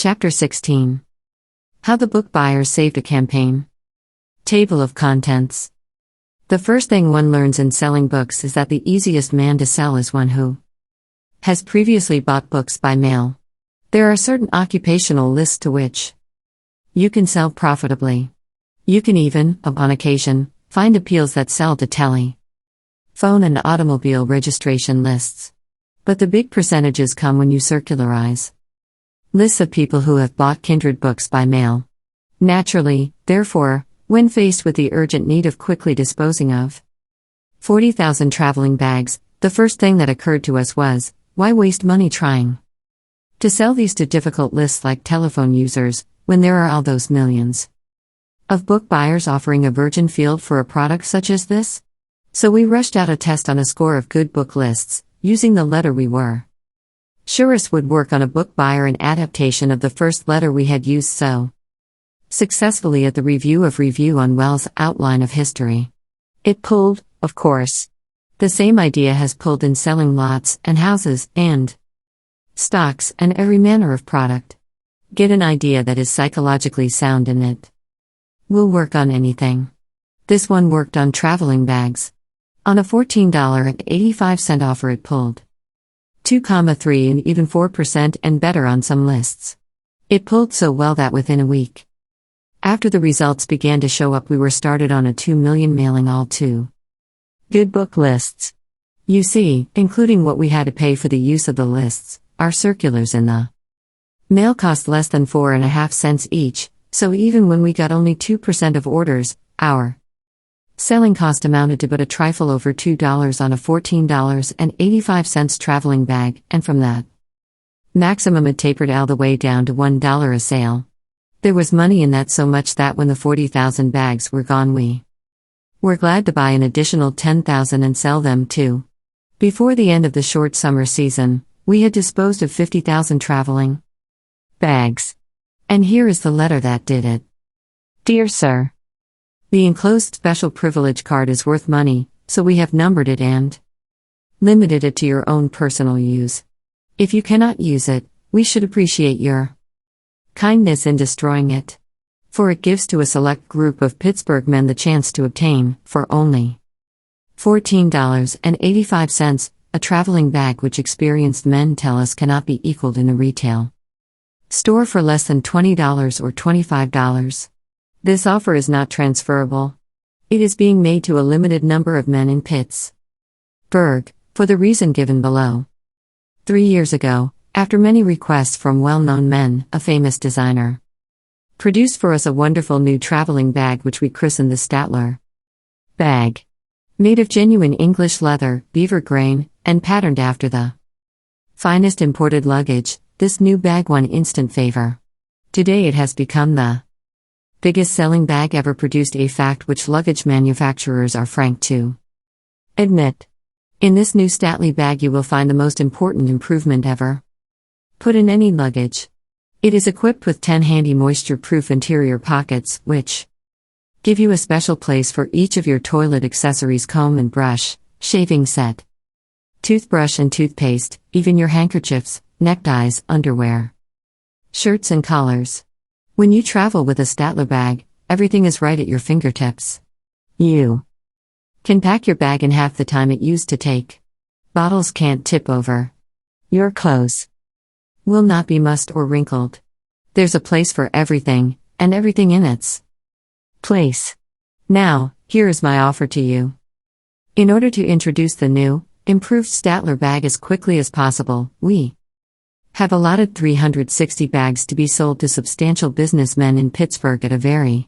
Chapter 16. How the Book Buyers Saved a Campaign. Table of Contents. The first thing one learns in selling books is that the easiest man to sell is one who has previously bought books by mail. There are certain occupational lists to which you can sell profitably. You can even, upon occasion, find appeals that sell to phone and automobile registration lists. But the big percentages come when you circularize lists of people who have bought kindred books by mail. Naturally, therefore, when faced with the urgent need of quickly disposing of 40,000 traveling bags, the first thing that occurred to us was, why waste money trying to sell these to difficult lists like telephone users, when there are all those millions of book buyers offering a virgin field for a product such as this? So we rushed out a test on a score of good book lists, using the letter we were surest would work on a book buyer, an adaptation of the first letter we had used so successfully at the review on Wells' Outline of History. It pulled, of course. The same idea has pulled in selling lots and houses and stocks and every manner of product. Get an idea that is psychologically sound in it will work on anything. This one worked on traveling bags. On a $14.85 offer it pulled 2.3 and even 4% and better on some lists. It pulled so well that within a week after the results began to show up we were started on a 2 million mailing all to good book lists. You see, including what we had to pay for the use of the lists, our circulars in the mail cost less than 4.5 cents each, so even when we got only 2% of orders, our selling cost amounted to but a trifle over $2 on a $14.85 traveling bag, and from that maximum it tapered all the way down to $1 a sale. There was money in that, so much that when the 40,000 bags were gone we were glad to buy an additional 10,000 and sell them too. Before the end of the short summer season, we had disposed of 50,000 traveling bags. And here is the letter that did it. Dear Sir, the enclosed special privilege card is worth money, so we have numbered it and limited it to your own personal use. If you cannot use it, we should appreciate your kindness in destroying it, for it gives to a select group of Pittsburgh men the chance to obtain, for only $14.85, a traveling bag which experienced men tell us cannot be equaled in a retail store for less than $20 or $25. This offer is not transferable. It is being made to a limited number of men in Pittsburgh, for the reason given below. 3 years ago, after many requests from well-known men, a famous designer produced for us a wonderful new traveling bag which we christened the Statler bag. Made of genuine English leather, beaver grain, and patterned after the finest imported luggage, this new bag won instant favor. Today it has become the biggest selling bag ever produced, a fact which luggage manufacturers are frank to admit. In this new Statler bag you will find the most important improvement ever put in any luggage. It is equipped with 10 handy moisture-proof interior pockets, which give you a special place for each of your toilet accessories: comb and brush, shaving set, toothbrush and toothpaste, even your handkerchiefs, neckties, underwear, shirts and collars. When you travel with a Statler bag, everything is right at your fingertips. You can pack your bag in half the time it used to take. Bottles can't tip over. Your clothes will not be mussed or wrinkled. There's a place for everything, and everything in its place. Now, here is my offer to you. In order to introduce the new, improved Statler bag as quickly as possible, we have allotted 360 bags to be sold to substantial businessmen in Pittsburgh at a very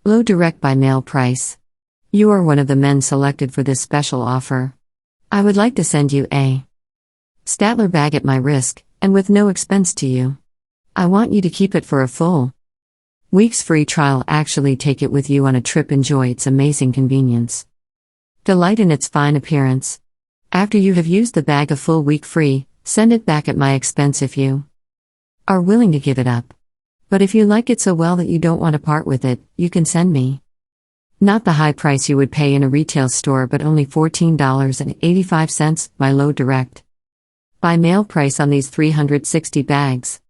low direct by mail price. You are one of the men selected for this special offer. I would like to send you a Statler bag at my risk, and with no expense to you. I want you to keep it for a full week's free trial. Actually take it with you on a trip. Enjoy its amazing convenience. Delight in its fine appearance. After you have used the bag a full week free, send it back at my expense if you are willing to give it up. But if you like it so well that you don't want to part with it, you can send me not the high price you would pay in a retail store, but only $14.85, my low direct by mail price on these 360 bags.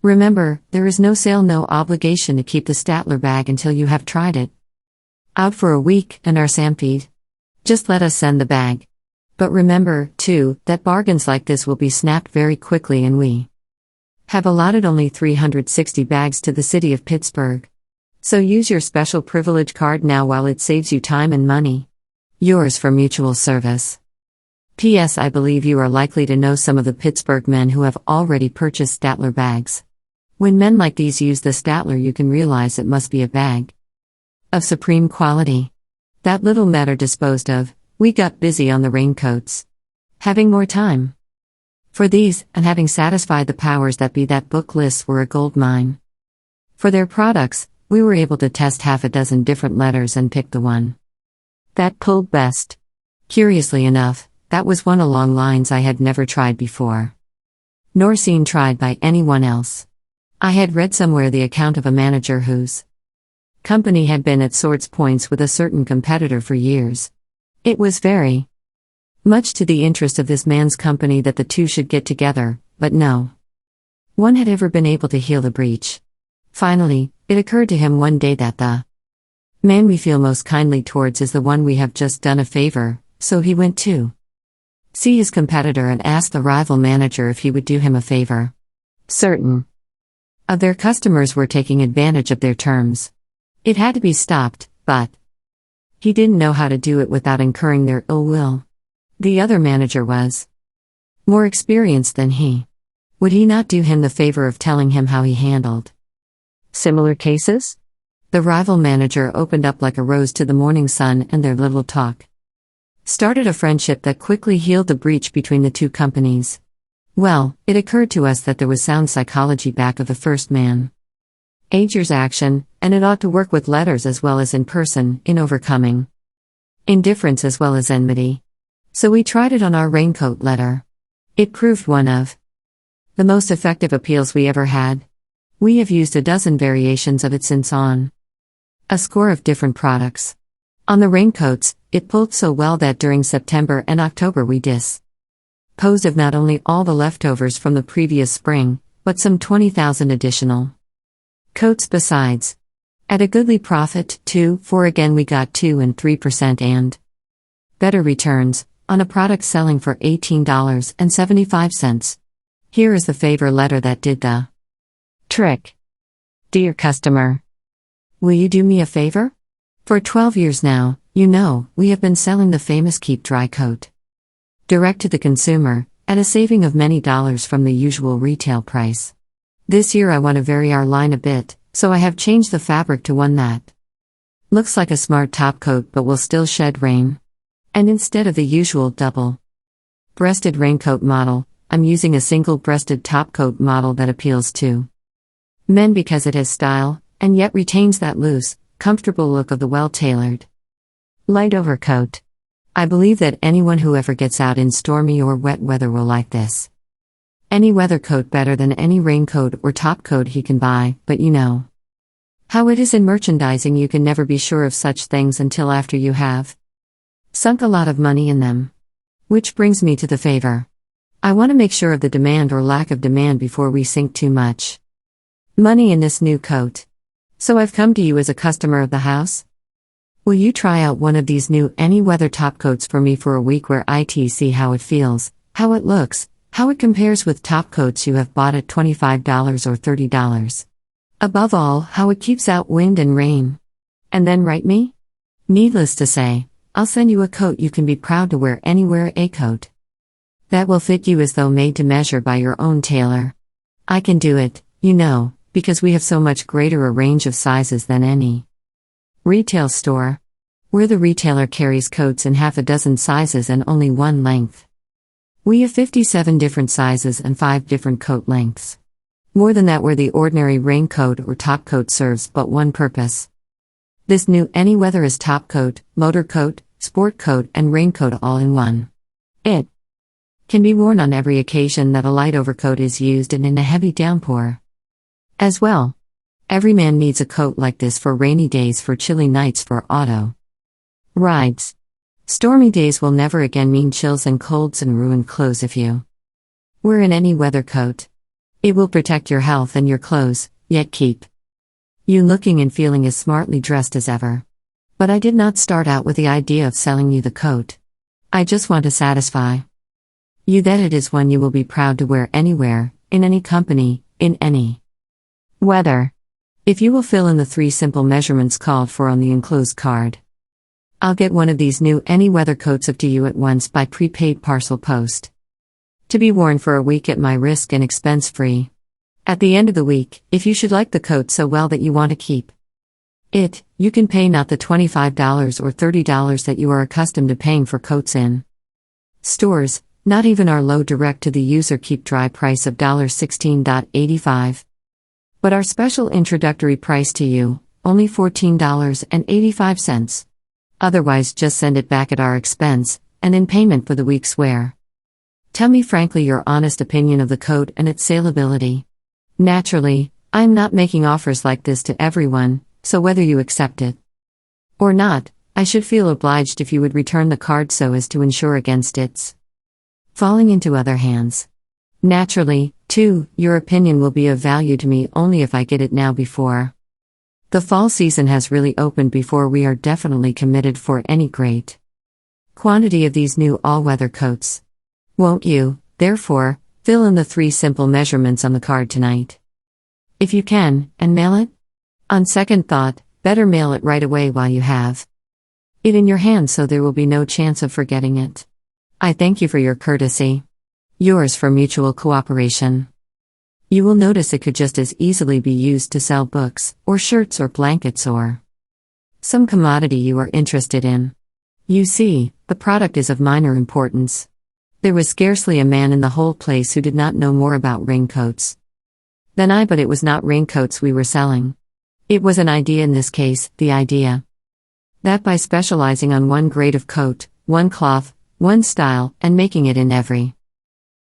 Remember, there is no sale, no obligation to keep the Statler bag until you have tried it. Out for a week and our stampede. Just let us send the bag. But remember, too, that bargains like this will be snapped very quickly, and we have allotted only 360 bags to the city of Pittsburgh. So use your special privilege card now while it saves you time and money. Yours for mutual service. P.S. I believe you are likely to know some of the Pittsburgh men who have already purchased Statler bags. When men like these use the Statler, you can realize it must be a bag of supreme quality. That little matter disposed of, we got busy on the raincoats. Having more time for these, and having satisfied the powers that be, that book lists were a gold mine. For their products, we were able to test half a dozen different letters and pick the one that pulled best. Curiously enough, that was one along lines I had never tried before, nor seen tried by anyone else. I had read somewhere the account of a manager whose company had been at swords' points with a certain competitor for years. It was very much to the interest of this man's company that the two should get together, but no one had ever been able to heal the breach. Finally, it occurred to him one day that the man we feel most kindly towards is the one we have just done a favor, so he went to see his competitor and asked the rival manager if he would do him a favor. Certain of their customers were taking advantage of their terms. It had to be stopped, but he didn't know how to do it without incurring their ill will. The other manager was more experienced than he. Would he not do him the favor of telling him how he handled similar cases? The rival manager opened up like a rose to the morning sun, and their little talk started a friendship that quickly healed the breach between the two companies. Well, it occurred to us that there was sound psychology back of the first man Ager's action, and it ought to work with letters as well as in person, in overcoming indifference as well as enmity. So we tried it on our raincoat letter. It proved one of the most effective appeals we ever had. We have used a dozen variations of it since on a score of different products. On the raincoats, it pulled so well that during September and October we disposed of not only all the leftovers from the previous spring, but some 20,000 additional coats besides. At a goodly profit, too, for again we got 2 and 3% and better returns, on a product selling for $18.75. Here is the favor letter that did the trick. Dear customer, will you do me a favor? For 12 years now, you know, we have been selling the famous Keep Dry coat direct to the consumer, at a saving of many dollars from the usual retail price. This year I want to vary our line a bit, so I have changed the fabric to one that looks like a smart top coat but will still shed rain. And instead of the usual double-breasted raincoat model, I'm using a single-breasted topcoat model that appeals to men because it has style, and yet retains that loose, comfortable look of the well-tailored light overcoat. I believe that anyone who ever gets out in stormy or wet weather will like this. Any weather coat better than any raincoat or topcoat he can buy, but you know how it is in merchandising, you can never be sure of such things until after you have sunk a lot of money in them. Which brings me to the favor. I want to make sure of the demand or lack of demand before we sink too much money in this new coat. So I've come to you as a customer of the house. Will you try out one of these new any weather topcoats for me for a week where I see how it feels, how it looks, how it compares with topcoats you have bought at $25 or $30. Above all, how it keeps out wind and rain. And then write me? Needless to say, I'll send you a coat you can be proud to wear anywhere, a coat that will fit you as though made to measure by your own tailor. I can do it, you know, because we have so much greater a range of sizes than any retail store, where the retailer carries coats in half a dozen sizes and only one length. We have 57 different sizes and 5 different coat lengths. More than that, where the ordinary raincoat or topcoat serves but one purpose. This new any weather is topcoat, motor coat, sport coat and raincoat all in one. It can be worn on every occasion that a light overcoat is used and in a heavy downpour as well. Every man needs a coat like this for rainy days, for chilly nights, for auto rides. Stormy days will never again mean chills and colds and ruined clothes if you wear in any weather coat. It will protect your health and your clothes, yet keep you looking and feeling as smartly dressed as ever. But I did not start out with the idea of selling you the coat. I just want to satisfy you that it is one you will be proud to wear anywhere, in any company, in any weather. If you will fill in the 3 simple measurements called for on the enclosed card, I'll get one of these new any weather coats up to you at once by prepaid parcel post, to be worn for a week at my risk and expense free. At the end of the week, if you should like the coat so well that you want to keep it, you can pay not the $25 or $30 that you are accustomed to paying for coats in stores, not even our low direct-to-the-user keep-dry price of $16.85. But our special introductory price to you, only $14.85. Otherwise just send it back at our expense, and in payment for the week's wear. Tell me frankly your honest opinion of the coat and its saleability. Naturally, I am not making offers like this to everyone, so whether you accept it or not, I should feel obliged if you would return the card so as to ensure against its falling into other hands. Naturally, too, your opinion will be of value to me only if I get it now before the fall season has really opened, before we are definitely committed for any great quantity of these new all-weather coats. Won't you, therefore, fill in the 3 simple measurements on the card tonight, if you can, and mail it? On second thought, better mail it right away while you have it in your hand so there will be no chance of forgetting it. I thank you for your courtesy. Yours for mutual cooperation. You will notice it could just as easily be used to sell books, or shirts or blankets or some commodity you are interested in. You see, the product is of minor importance. There was scarcely a man in the whole place who did not know more about raincoats than I, but it was not raincoats we were selling. It was an idea in this case, the idea that by specializing on one grade of coat, one cloth, one style, and making it in every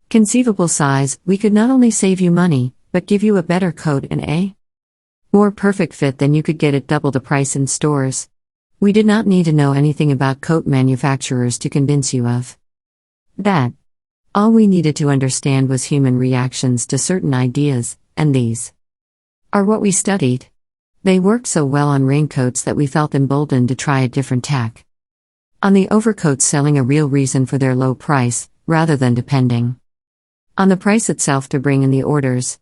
conceivable size, we could not only save you money, but give you a better coat and a more perfect fit than you could get at double the price in stores. We did not need to know anything about coat manufacturers to convince you of that. All we needed to understand was human reactions to certain ideas, and these are what we studied. They worked so well on raincoats that we felt emboldened to try a different tack on the overcoats, selling a real reason for their low price, rather than depending on the price itself to bring in the orders.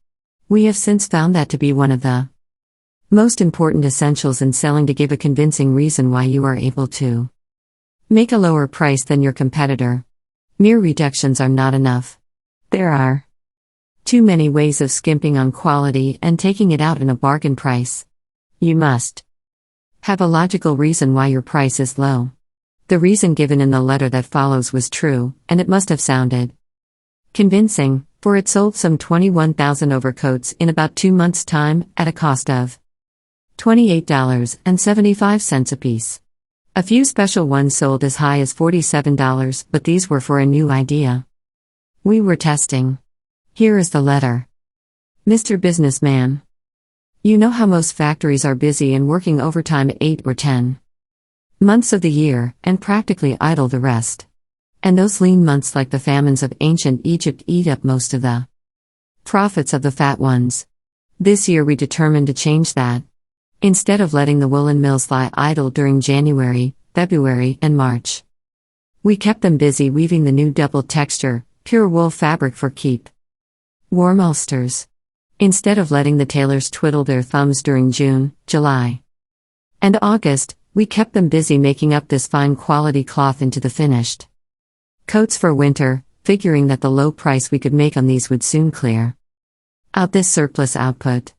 We have since found that to be one of the most important essentials in selling, to give a convincing reason why you are able to make a lower price than your competitor. Mere reductions are not enough. There are too many ways of skimping on quality and taking it out in a bargain price. You must have a logical reason why your price is low. The reason given in the letter that follows was true, and it must have sounded convincing, for it sold some 21,000 overcoats in about 2 months' time, at a cost of $28.75 apiece. A few special ones sold as high as $47, but these were for a new idea we were testing. Here is the letter. Mr. Businessman, you know how most factories are busy and working overtime 8 or 10 months of the year, and practically idle the rest. And those lean months, like the famines of ancient Egypt, eat up most of the profits of the fat ones. This year we determined to change that. Instead of letting the woolen mills lie idle during January, February, and March, we kept them busy weaving the new double texture, pure wool fabric for keep warm ulsters. Instead of letting the tailors twiddle their thumbs during June, July, and August, we kept them busy making up this fine quality cloth into the finished coats for winter, figuring that the low price we could make on these would soon clear out this surplus output.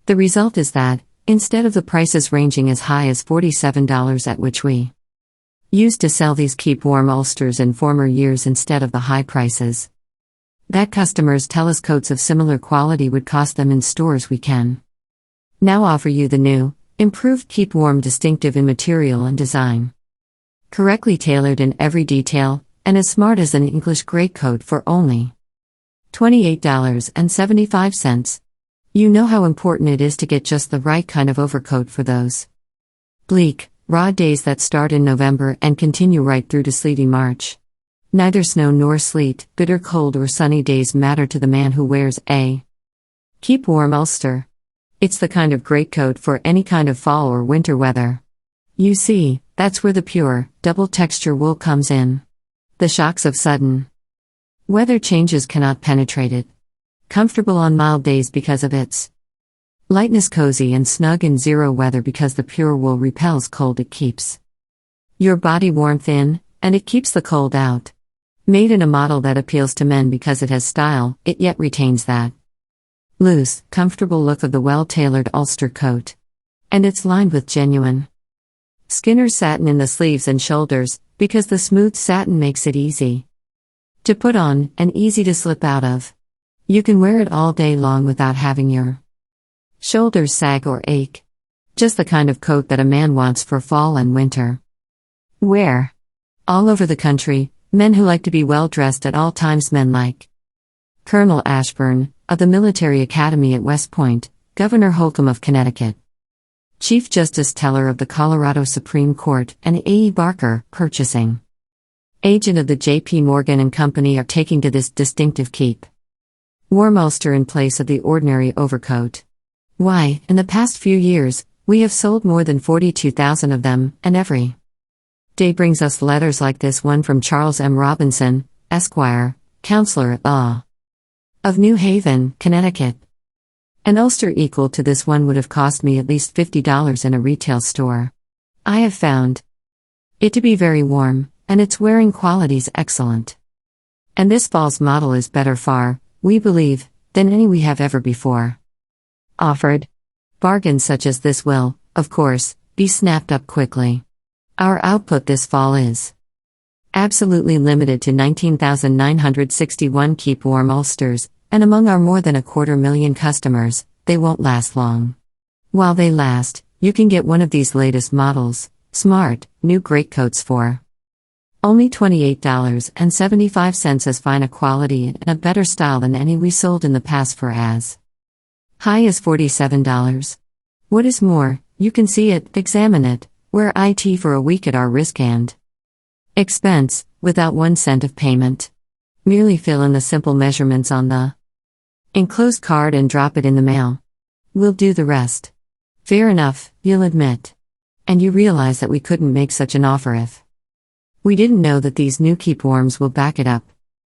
The result is that, instead of the prices ranging as high as $47 at which we used to sell these keep warm ulsters in former years, instead of the high prices that customers tell us coats of similar quality would cost them in stores, we can now offer you the new, improved keep warm, distinctive in material and design, correctly tailored in every detail, and as smart as an English greatcoat for only $28.75. You know how important it is to get just the right kind of overcoat for those bleak, raw days that start in November and continue right through to sleety March. Neither snow nor sleet, bitter cold or sunny days matter to the man who wears a Keep warm ulster. It's the kind of greatcoat for any kind of fall or winter weather. You see, that's where the pure, double texture wool comes in. The shocks of sudden weather changes cannot penetrate it. Comfortable on mild days because of its lightness, cozy and snug in zero weather because the pure wool repels cold, it keeps your body warmth in, and it keeps the cold out. Made in a model that appeals to men because it has style, it yet retains that loose, comfortable look of the well-tailored ulster coat. And it's lined with genuine Skinner's satin in the sleeves and shoulders, because the smooth satin makes it easy to put on, and easy to slip out of. You can wear it all day long without having your shoulders sag or ache. Just the kind of coat that a man wants for fall and winter wear. All over the country, men who like to be well dressed at all times, men like Colonel Ashburn, of the Military Academy at West Point, Governor Holcomb of Connecticut, Chief Justice Teller of the Colorado Supreme Court, and A.E. Barker, purchasing agent of the J.P. Morgan and Company, are taking to this distinctive keep warm ulster in place of the ordinary overcoat. Why, in the past few years, we have sold more than 42,000 of them, and every day brings us letters like this one from Charles M. Robinson, Esquire, Counselor at Law of New Haven, Connecticut. An ulster equal to this one would have cost me at least $50 in a retail store. I have found it to be very warm, and its wearing qualities excellent. And this fall's model is better far, we believe, than any we have ever before offered. Bargains such as this will, of course, be snapped up quickly. Our output this fall is absolutely limited to 19,961 keep warm ulsters, and among our more than 250,000 customers, they won't last long. While they last, you can get one of these latest models, smart, new greatcoats for only $28.75, as fine a quality and a better style than any we sold in the past for as high as $47. What is more, you can see it, examine it, wear it for a week at our risk and expense, without 1 cent of payment. Merely fill in the simple measurements on the enclosed card and drop it in the mail. We'll do the rest. Fair enough, you'll admit. And you realize that we couldn't make such an offer if we didn't know that these new keep warms will back it up.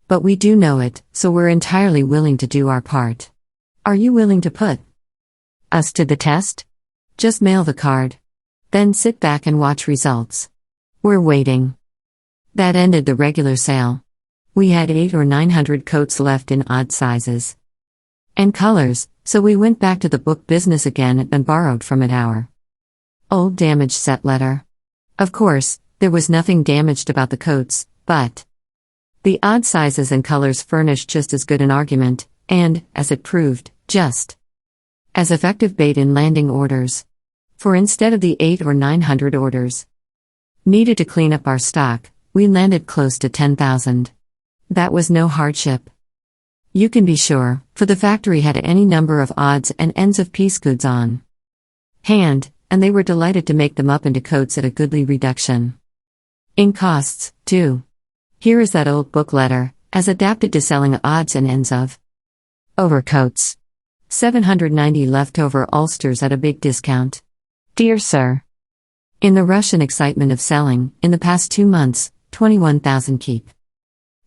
But we do know it, so we're entirely willing to do our part. Are you willing to put us to the test? Just mail the card. Then sit back and watch results. We're waiting. That ended the regular sale. We had 800 or 900 coats left in odd sizes and colors, so we went back to the book business again and borrowed from it our old damaged set letter. Of course, there was nothing damaged about the coats, but the odd sizes and colors furnished just as good an argument, and, as it proved, just as effective bait in landing orders. For instead of the 800 or 900 orders needed to clean up our stock, we landed close to 10,000. That was no hardship, you can be sure, for the factory had any number of odds and ends of piece goods on hand, and they were delighted to make them up into coats at a goodly reduction in costs, too. Here is that old book letter, as adapted to selling odds and ends of overcoats. 790 leftover ulsters at a big discount. Dear Sir, in the rush and excitement of selling, in the past 2 months, 21,000 keep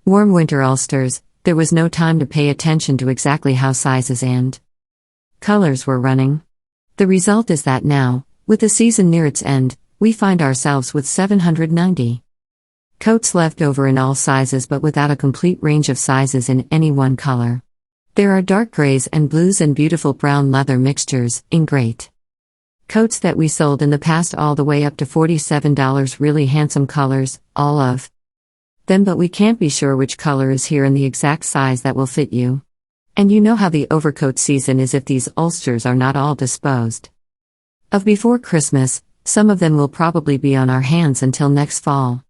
warm winter ulsters, there was no time to pay attention to exactly how sizes and colors were running. The result is that now, with the season near its end, we find ourselves with 790 coats left over in all sizes but without a complete range of sizes in any one color. There are dark grays and blues and beautiful brown leather mixtures, in great coats that we sold in the past all the way up to $47, really handsome colors, all of them, but we can't be sure which color is here in the exact size that will fit you. And you know how the overcoat season is if these ulsters are not all disposed of before Christmas, some of them will probably be on our hands until next fall.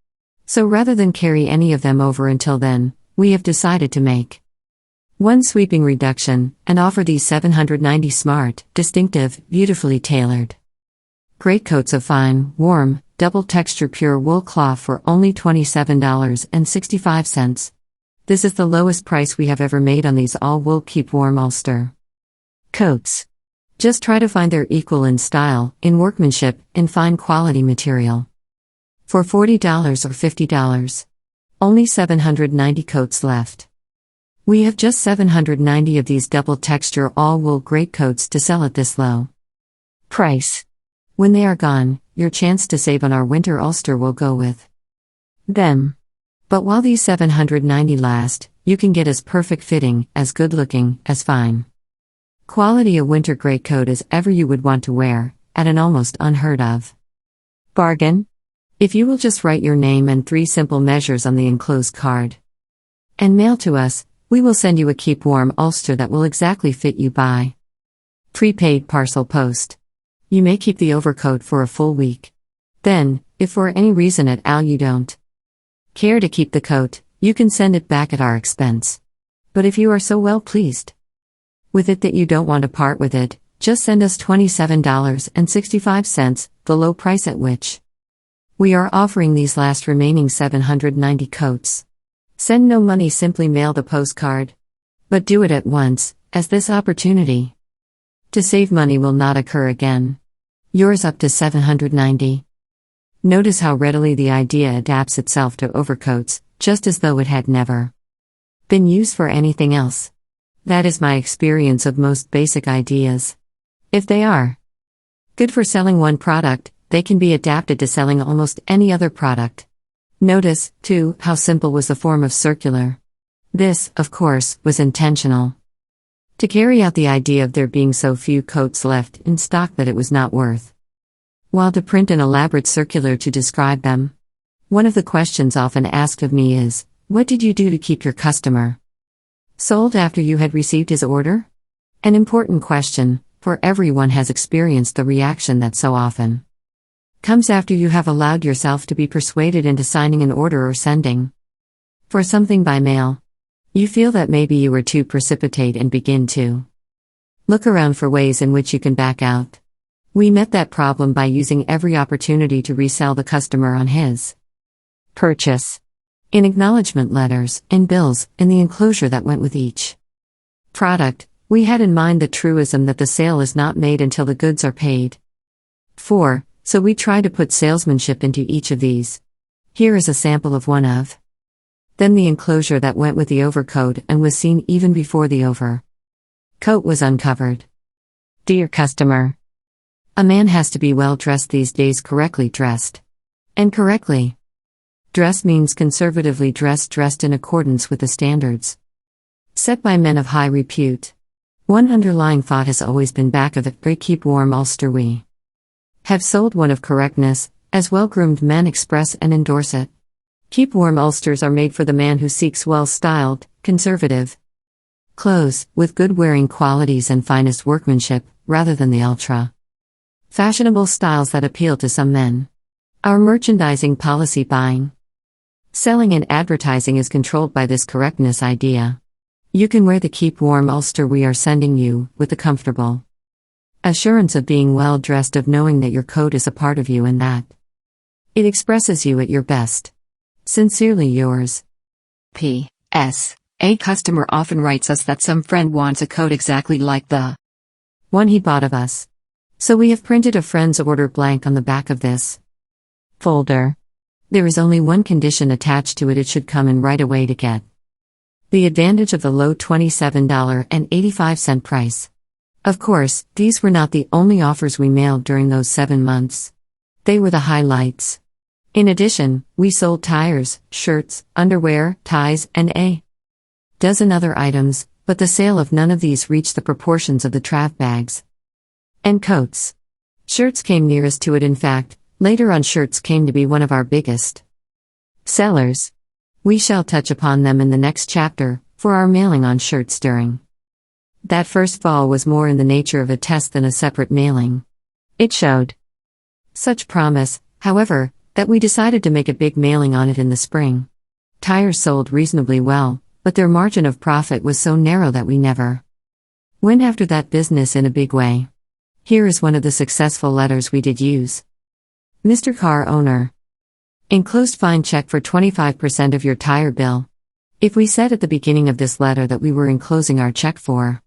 So rather than carry any of them over until then, we have decided to make one sweeping reduction, and offer these 790 smart, distinctive, beautifully tailored greatcoats of fine, warm, double-texture pure wool cloth for only $27.65. This is the lowest price we have ever made on these all-wool keep warm ulster Coats. Just try to find their equal in style, in workmanship, in fine quality material. For $40 or $50. Only 790 coats left. We have just 790 of these double texture all wool greatcoats to sell at this low price. When they are gone, your chance to save on our winter ulster will go with them. But while these 790 last, you can get as perfect fitting, as good looking, as fine quality a winter greatcoat as ever you would want to wear, at an almost unheard of bargain. If you will just write your name and 3 simple measures on the enclosed card and mail to us, we will send you a keep warm ulster that will exactly fit you by prepaid parcel post. You may keep the overcoat for a full week. Then, if for any reason at all you don't care to keep the coat, you can send it back at our expense. But if you are so well pleased with it that you don't want to part with it, just send us $27.65, the low price at which we are offering these last remaining 790 coats. Send no money, simply mail the postcard. But do it at once, as this opportunity to save money will not occur again. Yours up to 790. Notice how readily the idea adapts itself to overcoats, just as though it had never been used for anything else. That is my experience of most basic ideas. If they are good for selling one product, they can be adapted to selling almost any other product. Notice, too, how simple was the form of circular. This, of course, was intentional. To carry out the idea of there being so few coats left in stock that it was not worth while to print an elaborate circular to describe them. One of the questions often asked of me is, what did you do to keep your customer sold after you had received his order? An important question, for everyone has experienced the reaction that so often comes after you have allowed yourself to be persuaded into signing an order or sending for something by mail. You feel that maybe you were too precipitate and begin to look around for ways in which you can back out. We met that problem by using every opportunity to resell the customer on his purchase. In acknowledgement letters, in bills, in the enclosure that went with each product, we had in mind the truism that the sale is not made until the goods are paid for, so we try to put salesmanship into each of these. Here is a sample of one of them: the enclosure that went with the overcoat and was seen even before the overcoat was uncovered. Dear customer, a man has to be well dressed these days, correctly dressed. And correctly dressed means conservatively dressed in accordance with the standards set by men of high repute. One underlying thought has always been back of it: great keep warm ulster. We have sold one of correctness, as well-groomed men express and endorse it. Keep warm ulsters are made for the man who seeks well-styled, conservative clothes, with good wearing qualities and finest workmanship, rather than the ultra-fashionable styles that appeal to some men. Our merchandising policy, buying, selling and advertising, is controlled by this correctness idea. You can wear the keep warm ulster we are sending you, with the comfortable assurance of being well dressed, of knowing that your coat is a part of you and that it expresses you at your best. Sincerely yours. P.S. A customer often writes us that some friend wants a coat exactly like the one he bought of us. So we have printed a friend's order blank on the back of this folder. There is only one condition attached to it: it should come in right away to get the advantage of the low $27.85 price. Of course, these were not the only offers we mailed during those 7 months. They were the highlights. In addition, we sold tires, shirts, underwear, ties, and a dozen other items, but the sale of none of these reached the proportions of the trav bags and coats. Shirts came nearest to it. In fact, later on, shirts came to be one of our biggest sellers. We shall touch upon them in the next chapter, for our mailing on shirts during that first fall was more in the nature of a test than a separate mailing. It showed such promise, however, that we decided to make a big mailing on it in the spring. Tires sold reasonably well, but their margin of profit was so narrow that we never went after that business in a big way. Here is one of the successful letters we did use. Mr. Car Owner, enclosed fine check for 25% of your tire bill. If we said at the beginning of this letter that we were enclosing our check for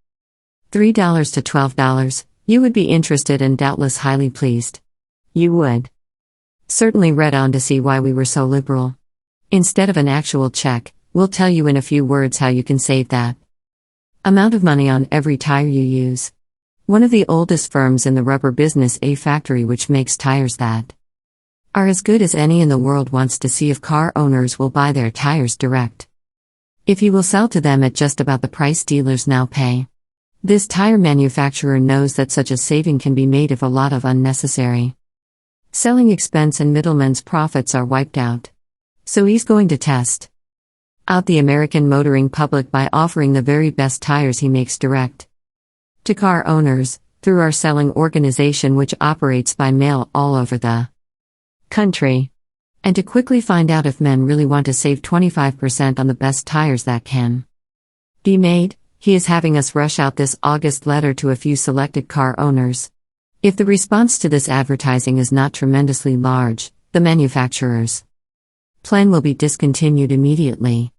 $3 to $12, you would be interested and doubtless highly pleased. You would certainly read on to see why we were so liberal. Instead of an actual check, we'll tell you in a few words how you can save that amount of money on every tire you use. One of the oldest firms in the rubber business, a factory which makes tires that are as good as any in the world, wants to see if car owners will buy their tires direct. If you will sell to them at just about the price dealers now pay. This tire manufacturer knows that such a saving can be made if a lot of unnecessary selling expense and middlemen's profits are wiped out. So he's going to test out the American motoring public by offering the very best tires he makes direct to car owners, through our selling organization which operates by mail all over the country. And to quickly find out if men really want to save 25% on the best tires that can be made, he is having us rush out this August letter to a few selected car owners. If the response to this advertising is not tremendously large, the manufacturer's plan will be discontinued immediately.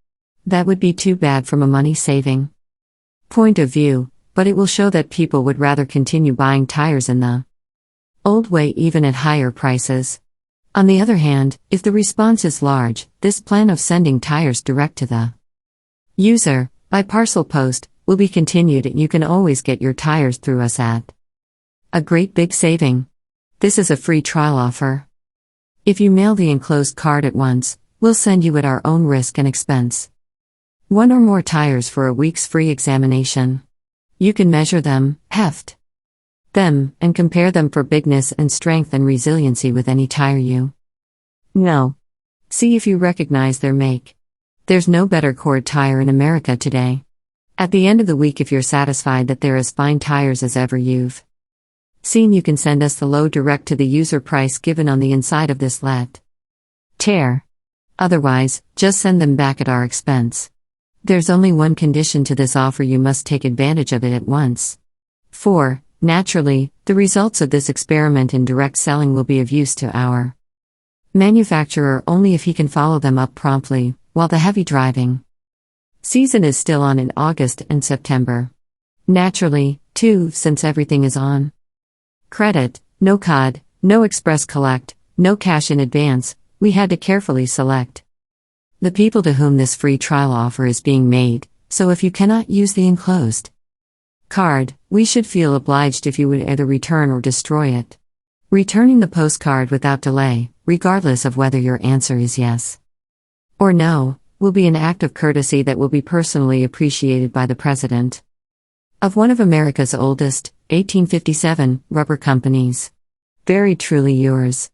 That would be too bad from a money-saving point of view, but it will show that people would rather continue buying tires in the old way even at higher prices. On the other hand, if the response is large, this plan of sending tires direct to the user, by parcel post, will be continued and you can always get your tires through us at a great big saving. This is a free trial offer. If you mail the enclosed card at once, we'll send you at our own risk and expense one or more tires for a week's free examination. You can measure them, heft them, and compare them for bigness and strength and resiliency with any tire you know. See if you recognize their make. There's no better cord tire in America today. At the end of the week, if you're satisfied that they're as fine tires as ever you've seen, you can send us the load direct to the user price given on the inside of this letter. Otherwise, just send them back at our expense. There's only one condition to this offer: you must take advantage of it at once. 4. Naturally, the results of this experiment in direct selling will be of use to our manufacturer only if he can follow them up promptly, while the heavy driving season is still on in August and September. Naturally, too, since everything is on credit, no COD, no express collect, no cash in advance, we had to carefully select the people to whom this free trial offer is being made, so if you cannot use the enclosed card, we should feel obliged if you would either return or destroy it. Returning the postcard without delay, regardless of whether your answer is yes or no, will be an act of courtesy that will be personally appreciated by the president of one of America's oldest, 1857, rubber companies. Very truly yours.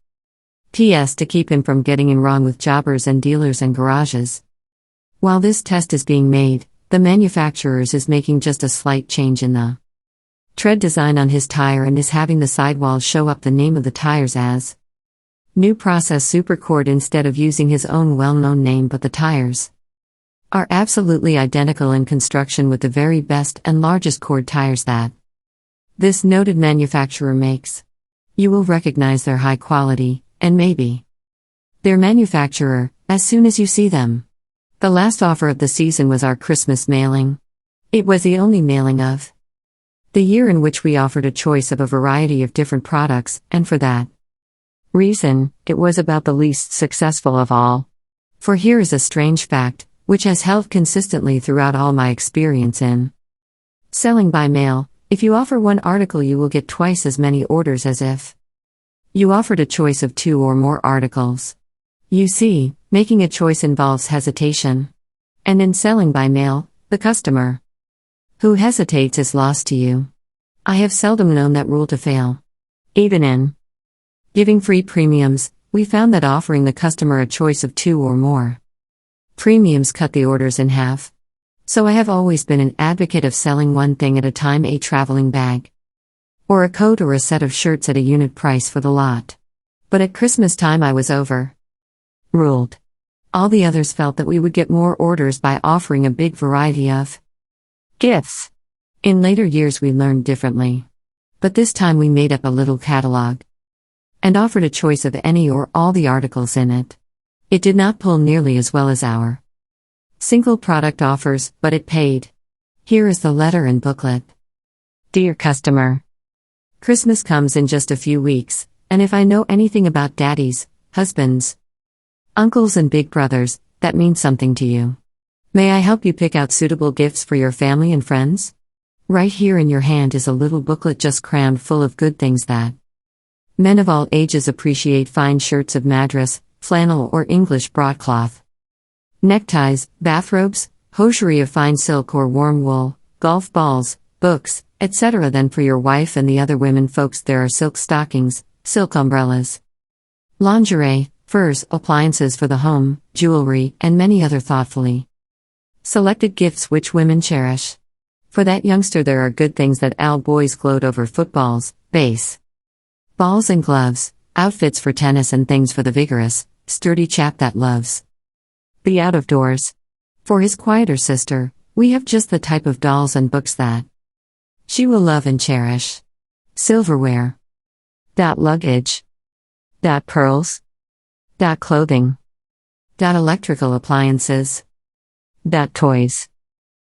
P.S. To keep him from getting in wrong with jobbers and dealers and garages. While this test is being made, the manufacturer is making just a slight change in the tread design on his tire and is having the sidewalls show up the name of the tires as New Process Supercord instead of using his own well-known name, but the tires are absolutely identical in construction with the very best and largest cord tires that this noted manufacturer makes. You will recognize their high quality, and maybe their manufacturer, as soon as you see them. The last offer of the season was our Christmas mailing. It was the only mailing of the year in which we offered a choice of a variety of different products, and for that reason, it was about the least successful of all. For here is a strange fact, which has held consistently throughout all my experience in selling by mail: if you offer one article, you will get twice as many orders as if you offered a choice of 2 or more articles. You see, making a choice involves hesitation. And in selling by mail, the customer who hesitates is lost to you. I have seldom known that rule to fail. Even in giving free premiums, we found that offering the customer a choice of 2 or more premiums cut the orders in half. So I have always been an advocate of selling one thing at a time: a traveling bag, or a coat, or a set of shirts at a unit price for the lot. But at Christmas time I was overruled. All the others felt that we would get more orders by offering a big variety of gifts. In later years we learned differently. But this time we made up a little catalog and offered a choice of any or all the articles in it. It did not pull nearly as well as our single product offers, but it paid. Here is the letter and booklet. Dear customer, Christmas comes in just a few weeks, and if I know anything about daddies, husbands, uncles, and big brothers, that means something to you. May I help you pick out suitable gifts for your family and friends? Right here in your hand is a little booklet just crammed full of good things that men of all ages appreciate: fine shirts of madras, flannel or English broadcloth, neckties, bathrobes, hosiery of fine silk or warm wool, golf balls, books, etc. Then for your wife and the other women folks there are silk stockings, silk umbrellas, lingerie, furs, appliances for the home, jewelry, and many other thoughtfully selected gifts which women cherish. For that youngster there are good things that all boys gloat over: footballs, base balls and gloves, outfits for tennis, and things for the vigorous, sturdy chap that loves the out of doors. For his quieter sister, we have just the type of dolls and books that she will love and cherish. Silverware. Luggage. Pearls. Clothing. Electrical appliances. Toys.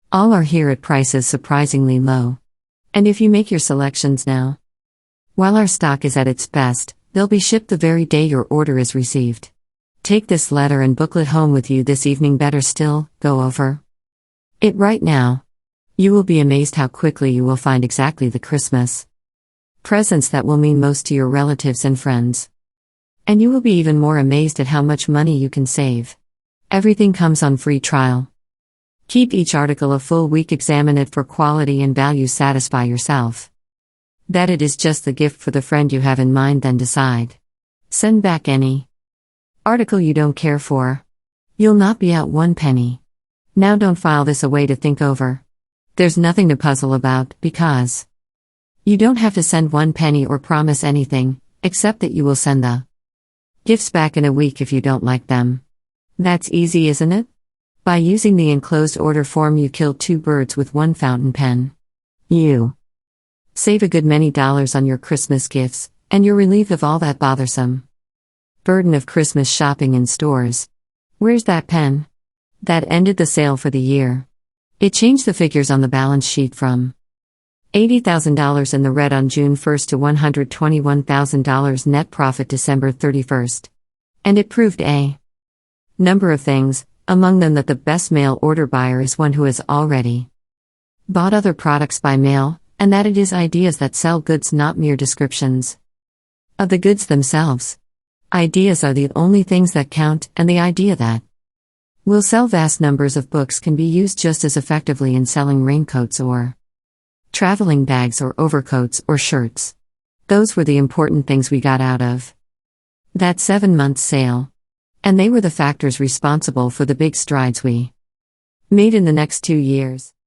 All are here at prices surprisingly low. And if you make your selections now, while our stock is at its best, they'll be shipped the very day your order is received. Take this letter and booklet home with you this evening. Better still, go over it right now. You will be amazed how quickly you will find exactly the Christmas presents that will mean most to your relatives and friends. And you will be even more amazed at how much money you can save. Everything comes on free trial. Keep each article a full week, examine it for quality and value, satisfy yourself that it is just the gift for the friend you have in mind, then decide. Send back any article you don't care for. You'll not be out one penny. Now don't file this away to think over. There's nothing to puzzle about, because you don't have to send one penny or promise anything, except that you will send the gifts back in a week if you don't like them. That's easy, isn't it? By using the enclosed order form, you kill two birds with one fountain pen. You save a good many dollars on your Christmas gifts, and you're relieved of all that bothersome burden of Christmas shopping in stores. Where's that pen? That ended the sale for the year. It changed the figures on the balance sheet from $80,000 in the red on June 1st to $121,000 net profit December 31st. And it proved a number of things, among them that the best mail order buyer is one who has already bought other products by mail, and that it is ideas that sell goods, not mere descriptions of the goods themselves. Ideas are the only things that count, and the idea that will sell vast numbers of books can be used just as effectively in selling raincoats or traveling bags or overcoats or shirts. Those were the important things we got out of that 7-month sale. And they were the factors responsible for the big strides we made in the next 2 years.